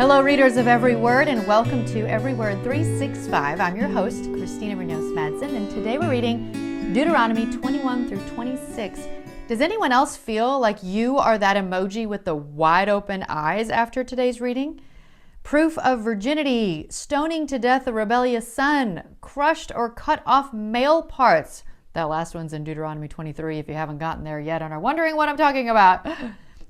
Hello, readers of Every Word, and welcome to Every Word 365. I'm your host, Christina Madsen, and today we're reading Deuteronomy 21 through 26. Does anyone else feel like you are that emoji with the wide open eyes after today's reading? Proof of virginity, stoning to death a rebellious son, crushed or cut off male parts. That last one's in Deuteronomy 23 if you haven't gotten there yet and are wondering what I'm talking about.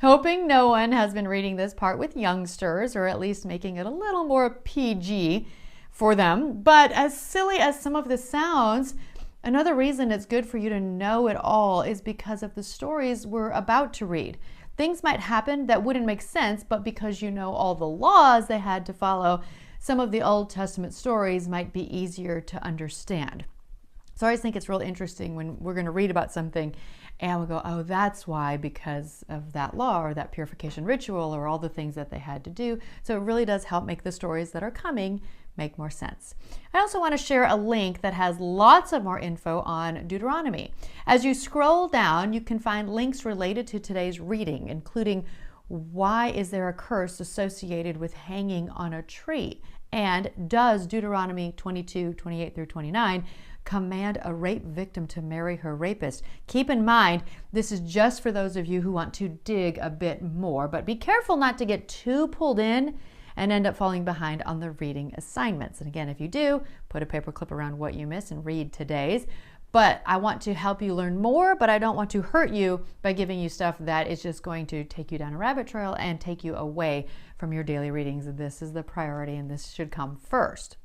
Hoping no one has been reading this part with youngsters, or at least making it a little more PG for them. But as silly as some of this sounds, another reason it's good for you to know it all is because of the stories we're about to read. Things might happen that wouldn't make sense, but because you know all the laws they had to follow, some of the Old Testament stories might be easier to understand. So I always think it's real interesting when we're going to read about something and we'll go, oh, that's why, because of that law or that purification ritual or all the things that they had to do. So it really does help make the stories that are coming make more sense. I also want to share a link that has lots of more info on Deuteronomy. As you scroll down, you can find links related to today's reading, including why is there a curse associated with hanging on a tree? And does Deuteronomy 22, 28 through 29 command a rape victim to marry her rapist? Keep in mind, this is just for those of you who want to dig a bit more, but be careful not to get too pulled in and end up falling behind on the reading assignments. And again, if you do, put a paperclip around what you missed and read today's. But I want to help you learn more, but I don't want to hurt you by giving you stuff that is just going to take you down a rabbit trail and take you away from your daily readings. This is the priority, and this should come first.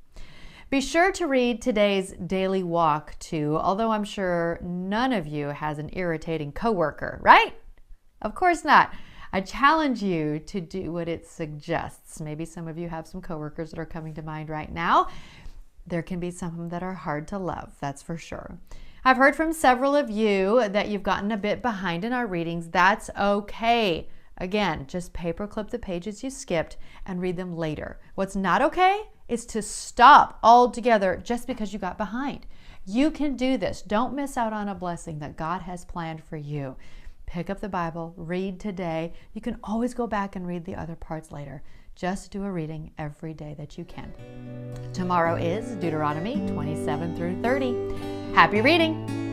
Be sure to read today's daily walk too, although I'm sure none of you has an irritating coworker, right? Of course not. I challenge you to do what it suggests. Maybe some of you have some coworkers that are coming to mind right now. There can be some that are hard to love, that's for sure. I've heard from several of you that you've gotten a bit behind in our readings. That's okay. Again, just paperclip the pages you skipped and read them later. What's not okay is to stop altogether just because you got behind. You can do this. Don't miss out on a blessing that God has planned for you. Pick up the Bible, read today. You can always go back and read the other parts later. Just do a reading every day that you can. Tomorrow is Deuteronomy 27 through 30. Happy reading!